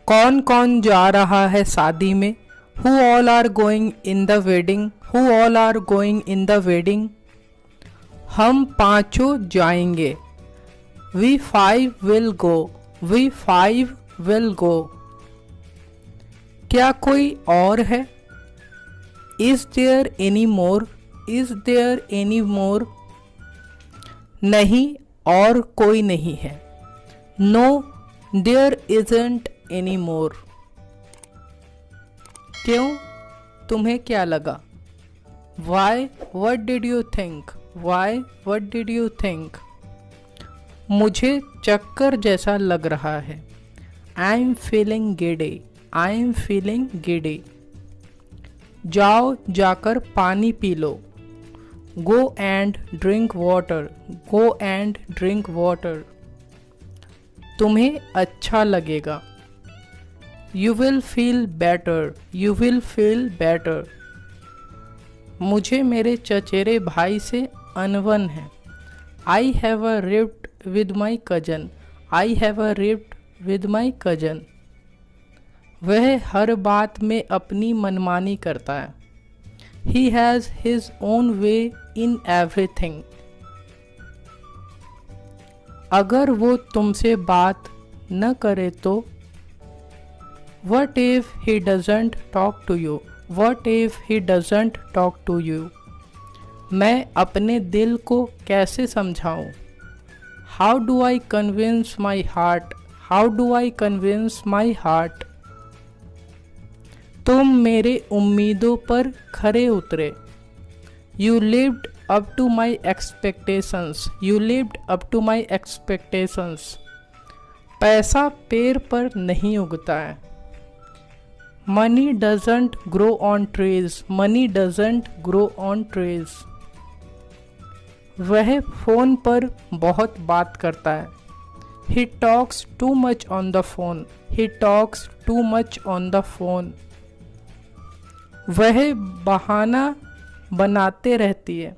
कौन कौन जा रहा है शादी में? Who all are going in the wedding? Who all are going in the wedding? हम पांचों जाएंगे। We five will go. We five will go. क्या कोई और है? Is there any more? Is there any more? नहीं, और कोई नहीं है। No, there isn't any more. क्यों? तुम्हें क्या लगा? Why? What did you think? Why? What did you think? मुझे चक्कर जैसा लग रहा है। I'm feeling giddy. I'm feeling giddy. जाओ, जाकर पानी P low. Go and drink water. Go and drink water. तुम्हें अच्छा लगेगा। You will feel better. You will feel better. मुझे मेरे चचेरे भाई से अनबन है। I have a rift with my cousin. I have a rift with my cousin. वह हर बात में अपनी मनमानी करता है। He has his own way in everything. अगर वो तुमसे बात न करे तो? What if he doesn't talk to you? What if he doesn't talk to you? मैं अपने दिल को कैसे समझाऊं? How do I convince my heart? How do I convince my heart? तुम मेरे उम्मीदों पर खरे उतरे। You lived up to my expectations. You lived up to my expectations. पैसा पेड़ पर नहीं उगता है। Money doesn't grow on trees. Money doesn't grow on trees. वह फ़ोन पर बहुत बात करता है। He talks too much on the phone. He talks too much on the phone. वह बहाना बनाते रहती है।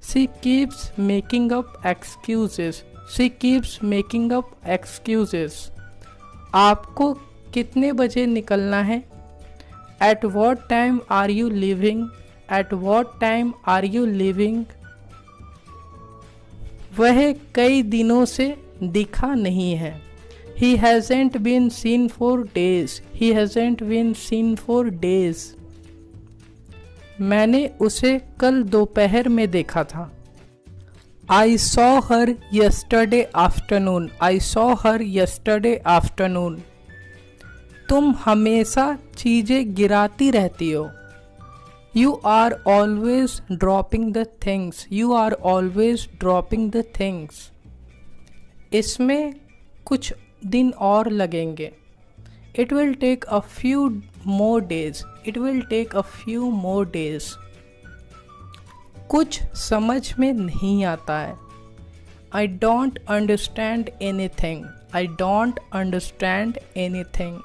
She keeps making up excuses. She keeps making up excuses. आपको कितने बजे निकलना है? At what time are you leaving? At what time are you leaving? वह कई दिनों से दिखा नहीं है। He hasn't been seen for days. He hasn't been seen for days. मैंने उसे कल दोपहर में देखा था। I saw her yesterday afternoon. I saw her yesterday afternoon. तुम हमेशा चीज़ें गिराती रहती हो। You are always dropping the things. You are always dropping the things. इसमें कुछ दिन और लगेंगे। It will take a few more days. It will take a few more days. कुछ समझ में नहीं आता है। I don't understand anything. I don't understand anything.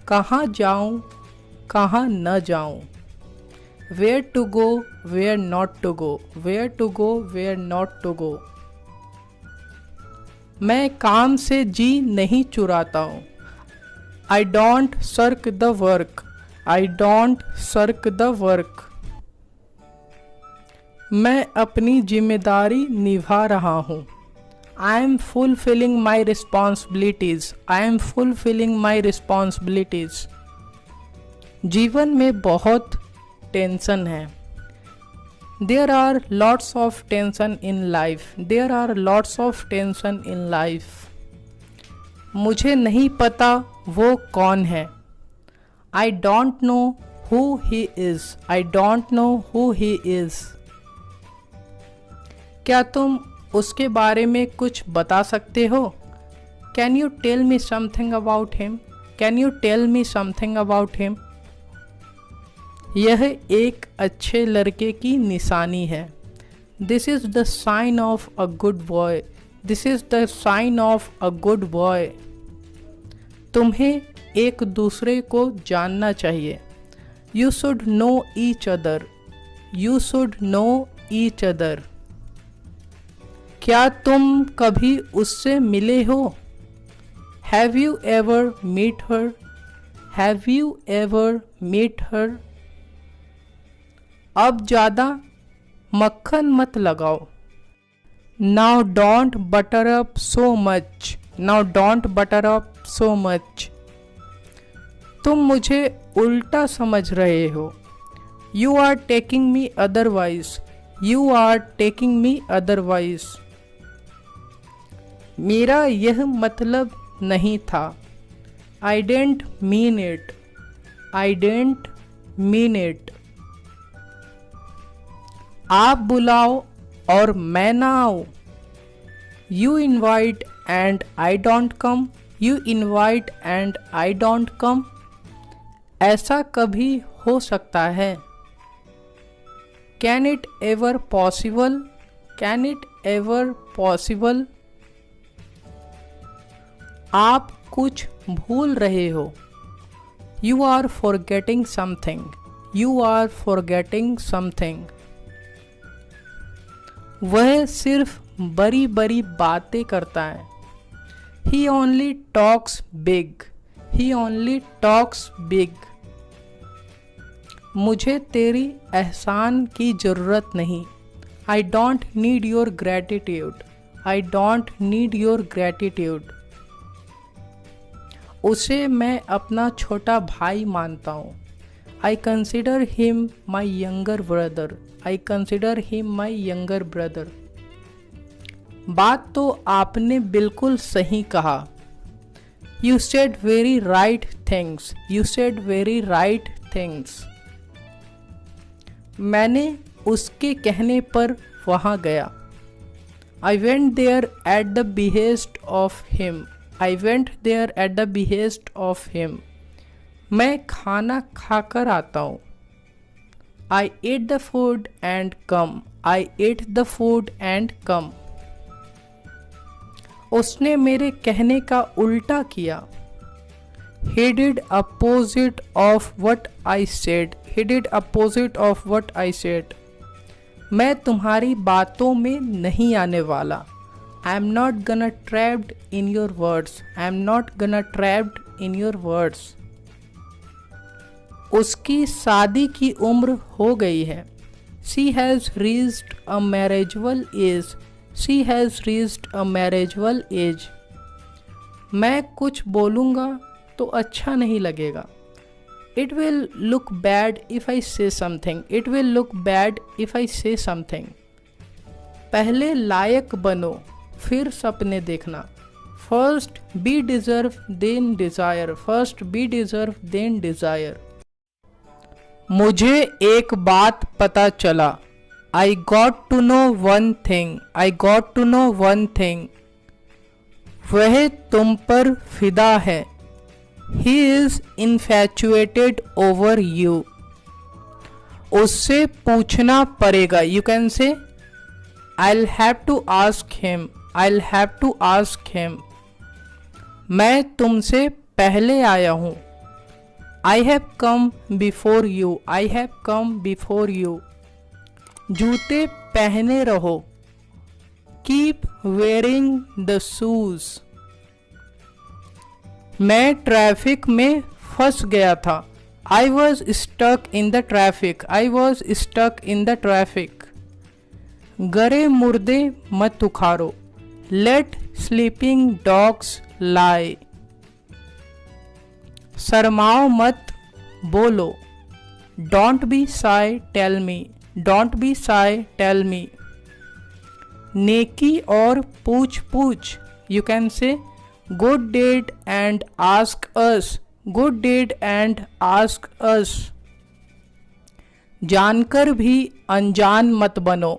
कहाँ जाऊँ, कहाँ न जाऊँ? Where to go, where not to go? Where to go, where not to go? मैं काम से जी नहीं चुराता हूँ। I don't shirk the work. I don't shirk the work. मैं अपनी जिम्मेदारी निभा रहा हूँ। I am fulfilling my responsibilities. I am fulfilling my responsibilities. जीवन में बहुत टेंशन है। There are lots of tension in life. There are lots of tension in life. मुझे नहीं पता वो कौन है। I don't know who he is. I don't know who he is. क्या तुम उसके बारे में कुछ बता सकते हो? Can you tell me something about him? Can you tell me something about him? यह एक अच्छे लड़के की निशानी है। This is the sign of a good boy. This is the sign of a good boy. तुम्हें एक दूसरे को जानना चाहिए। You should know each other. You should know each other. क्या तुम कभी उससे मिले हो? Have you ever meet her? Have you ever meet her? अब ज़्यादा मक्खन मत लगाओ। Now don't butter up so much. Now don't butter up so much. तुम मुझे उल्टा समझ रहे हो। You are taking me otherwise. You are taking me otherwise. मेरा यह मतलब नहीं था। I didn't mean it. I didn't mean it. आप बुलाओ और मैं ना आऊँ। You invite and I don't come. You invite and I don't come. ऐसा कभी हो सकता है। Can it ever possible? Can it ever possible? आप कुछ भूल रहे हो। You are forgetting something. You are forgetting something. वह सिर्फ बड़ी बड़ी बातें करता है। He only talks big. He only talks big. मुझे तेरी एहसान की ज़रूरत नहीं। I don't need your gratitude. I don't need your gratitude. उसे मैं अपना छोटा भाई मानता हूँ। I consider him my younger brother. I consider him my younger brother. बात तो आपने बिल्कुल सही कहा। You said very right things. You said very right things. मैंने उसके कहने पर वहाँ गया। I went there at the behest of him. I went there at the behest of him. मैं खाना खाकर आता हूँ। I ate the food and come. I ate the food and come. उसने मेरे कहने का उल्टा किया। He did opposite of what I said. He did opposite of what I said. मैं तुम्हारी बातों में नहीं आने वाला। I am not gonna trapped in your words. I am not gonna trapped in your words. उसकी शादी की उम्र हो गई है। She has reached a marriageable age. She has reached a marriageable age. मैं कुछ बोलूँगा तो अच्छा नहीं लगेगा। It will look bad if I say something. It will look bad if I say something. पहले लायक बनो, फिर सपने देखना। First be deserve then desire. First be deserve then desire. मुझे एक बात पता चला। I got to know one thing. I got to know one thing. वह तुम पर फिदा है। He is infatuated over you. उससे पूछना पड़ेगा। You can say I'll have to ask him. I'll have to ask him. मैं तुमसे पहले आया हूँ। I have come before you. I have come before you. जूते पहने रहो। Keep wearing the shoes. मैं ट्रैफिक में फंस गया था। I was stuck in the traffic. I was stuck in the traffic. गरे मुर्दे मत उखाड़ो। Let sleeping dogs lie. शर्माओ मत, बोलो। Don't be shy, tell me. Don't be shy, tell me. नेकी और पूछ पूछ। You can say good deed and ask us. Good deed and ask us. जानकर भी अनजान मत बनो।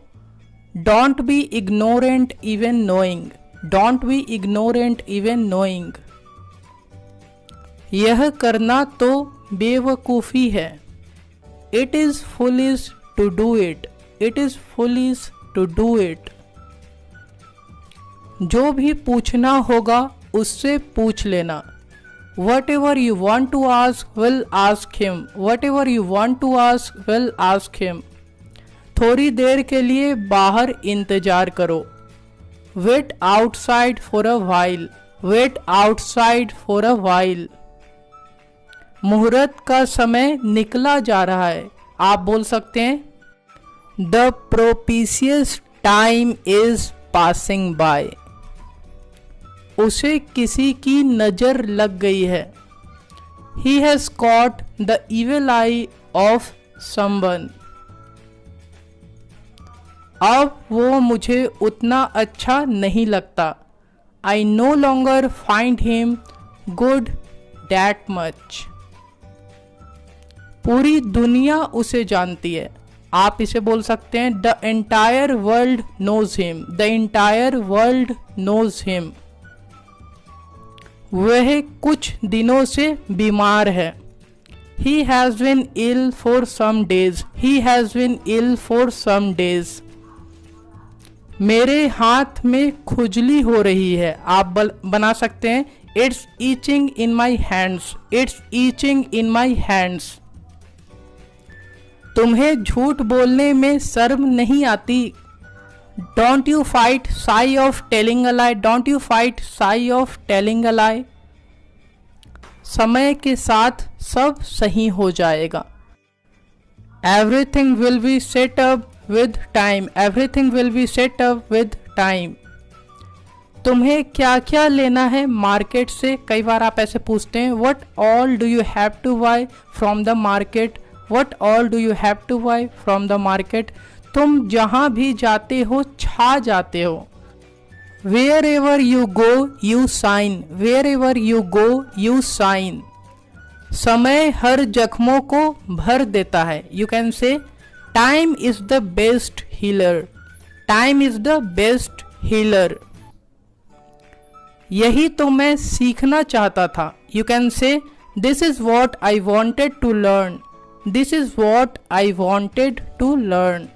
Don't be ignorant even knowing. Don't be ignorant even knowing. यह करना तो बेवकूफ़ी है। It is foolish to do it. It is foolish to do it. जो भी पूछना होगा उससे पूछ लेना। Whatever you want to ask, will ask him. Whatever you want to ask, will ask him. थोड़ी देर के लिए बाहर इंतजार करो। Wait outside for a while. Wait outside for a while. मुहूर्त का समय निकला जा रहा है। आप बोल सकते हैं the propitious time is passing by. उसे किसी की नजर लग गई है। He has caught the evil I of someone. अब वो मुझे उतना अच्छा नहीं लगता। I know longer find him good that much. पूरी दुनिया उसे जानती है। आप इसे बोल सकते हैं the entire world knows him. The entire world knows him. वह कुछ दिनों से बीमार है। He has been ill for some days. He has been ill for some days. मेरे हाथ में खुजली हो रही है। आप बना सकते हैं it's itching in my hands. It's itching in my hands. तुम्हें झूठ बोलने में शर्म नहीं आती। Don't you fight shy of telling a lie. Don't you fight shy of telling a lie. समय के साथ सब सही हो जाएगा। Everything will be set up with time. Everything will be set up with time. तुम्हें क्या क्या लेना है मार्केट से। कई बार आप ऐसे पूछते हैं what all do you have to buy from the market. What all do you have to buy from the market. तुम जहां भी जाते हो छा जाते हो। Wherever you go you shine. Wherever you go you shine. समय हर जख्मों को भर देता है। You can say time is the best healer. Time is the best healer. यही तो मैं सीखना चाहता था। You can say this is what I wanted to learn. This is what I wanted to learn.